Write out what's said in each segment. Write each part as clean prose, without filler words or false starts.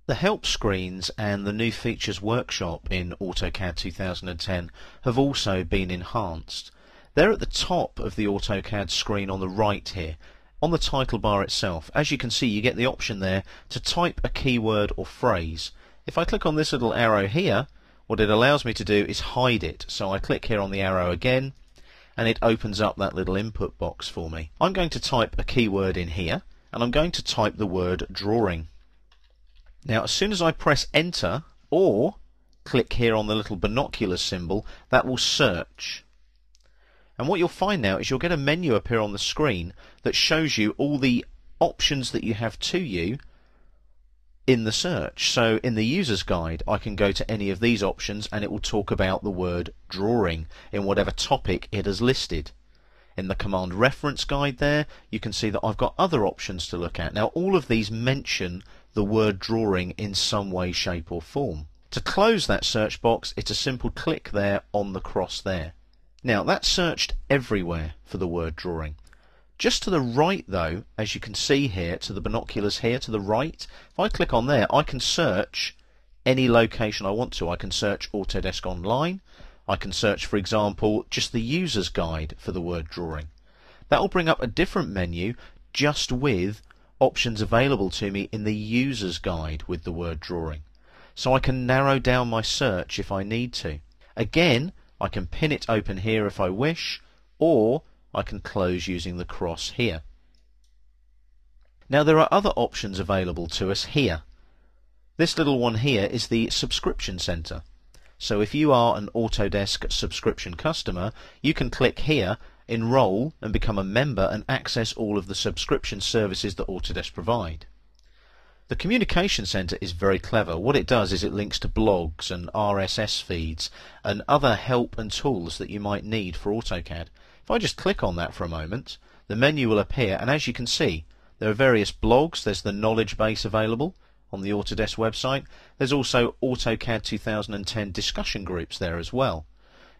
The help screens and the new features workshop in AutoCAD 2010 have also been enhanced. They're at the top of the AutoCAD screen on the right here, on the title bar itself. As you can see, you get the option there to type a keyword or phrase. If I click on this little arrow here, what it allows me to do is hide it. So I click here on the arrow again, and it opens up that little input box for me. I'm going to type a keyword in here, and I'm going to type the word drawing. Now, as soon as I press enter or click here on the little binoculars symbol, that will search. And what you'll find now is you'll get a menu appear on the screen that shows you all the options that you have to you in the search. So in the user's guide, I can go to any of these options and it will talk about the word drawing in whatever topic it has listed. In the command reference guide there, you can see that I've got other options to look at. Now, all of these mention the word drawing in some way, shape or form. To close that search box, it's a simple click there on the cross there. Now, that's searched everywhere for the word drawing. Just to the right though, as you can see here, to the binoculars here to the right, if I click on there, I can search any location I want to. I can search Autodesk Online. I can search, for example, just the user's guide for the word drawing. That will bring up a different menu just with options available to me in the user's guide with the word drawing. So I can narrow down my search if I need to. Again, I can pin it open here if I wish, or I can close using the cross here. Now, there are other options available to us here. This little one here is the subscription center. So if you are an Autodesk subscription customer, you can click here, enroll and become a member and access all of the subscription services that Autodesk provide. The communication center is very clever. What it does is it links to blogs and RSS feeds and other help and tools that you might need for AutoCAD. If I just click on that for a moment, the menu will appear, and as you can see, there are various blogs. There's the knowledge base available on the Autodesk website. There's also AutoCAD 2010 discussion groups there as well.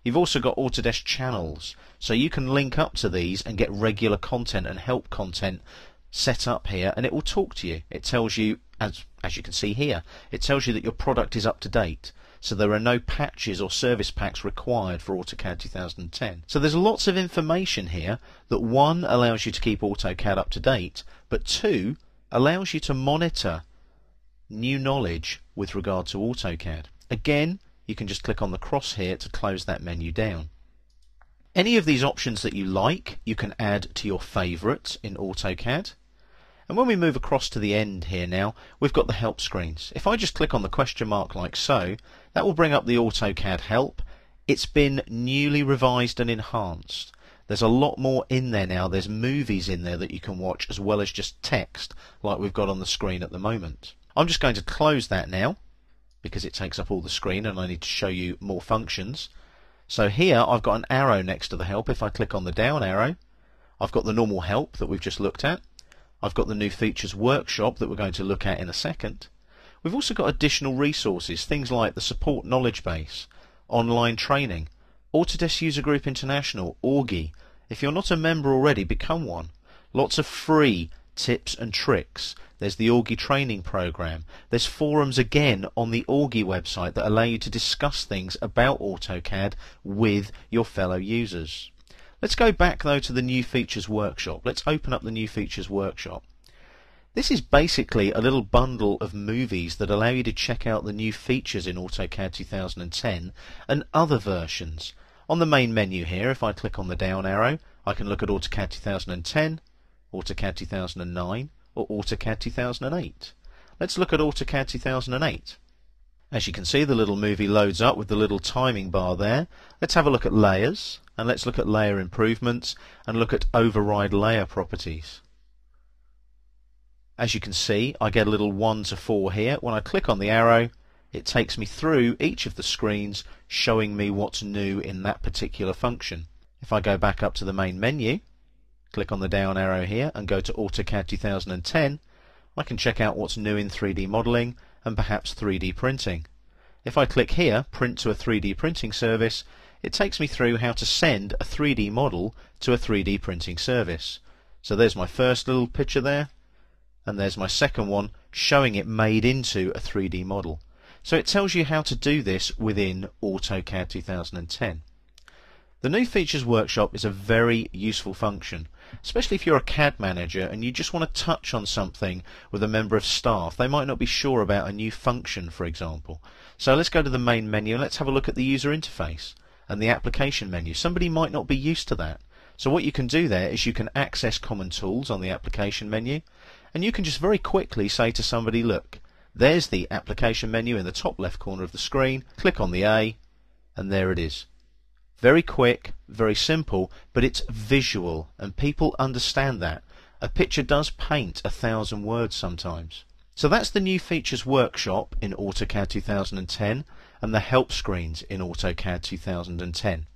You've also got Autodesk channels, so you can link up to these and get regular content and help content set up here, and it will talk to you. It tells you, as you can see here, it tells you that your product is up to date. So there are no patches or service packs required for AutoCAD 2010. So there's lots of information here that, one, allows you to keep AutoCAD up to date, but two, allows you to monitor new knowledge with regard to AutoCAD. Again, you can just click on the cross here to close that menu down. Any of these options that you like, you can add to your favourites in AutoCAD. And when we move across to the end here now, we've got the help screens. If I just click on the question mark like so, that will bring up the AutoCAD help. It's been newly revised and enhanced. There's a lot more in there now. There's movies in there that you can watch as well as just text like we've got on the screen at the moment. I'm just going to close that now because it takes up all the screen and I need to show you more functions. So here I've got an arrow next to the help. If I click on the down arrow, I've got the normal help that we've just looked at. I've got the new features workshop that we're going to look at in a second. We've also got additional resources, things like the support knowledge base, online training, Autodesk User Group International, Augie. If you're not a member already, become one. Lots of free tips and tricks. There's the Augie training program. There's forums again on the Augie website that allow you to discuss things about AutoCAD with your fellow users. Let's go back though to the new features workshop. Let's open up the new features workshop. This is basically a little bundle of movies that allow you to check out the new features in AutoCAD 2010 and other versions. On the main menu here, if I click on the down arrow, I can look at AutoCAD 2010, AutoCAD 2009 or AutoCAD 2008. Let's look at AutoCAD 2008. As you can see, the little movie loads up with the little timing bar there. Let's have a look at layers, and let's look at layer improvements and look at override layer properties. As you can see, I get a little 1 to 4 here. When I click on the arrow, it takes me through each of the screens showing me what's new in that particular function. If I go back up to the main menu, click on the down arrow here and go to AutoCAD 2010, I can check out what's new in 3D modeling and perhaps 3D printing. If I click here, print to a 3D printing service, it takes me through how to send a 3D model to a 3D printing service. So there's my first little picture there, and there's my second one showing it made into a 3D model. So it tells you how to do this within AutoCAD 2010. The New Features Workshop is a very useful function, especially if you're a CAD manager and you just want to touch on something with a member of staff. They might not be sure about a new function, for example. So let's go to the main menu and let's have a look at the user interface and the application menu. Somebody might not be used to that. So what you can do there is you can access common tools on the application menu, and you can just very quickly say to somebody, look, there's the application menu in the top left corner of the screen, click on the A, and there it is. Very quick, very simple, but it's visual, and people understand that. A picture does paint 1,000 words sometimes. So that's the New Features Workshop in AutoCAD 2010 and the help screens in AutoCAD 2010.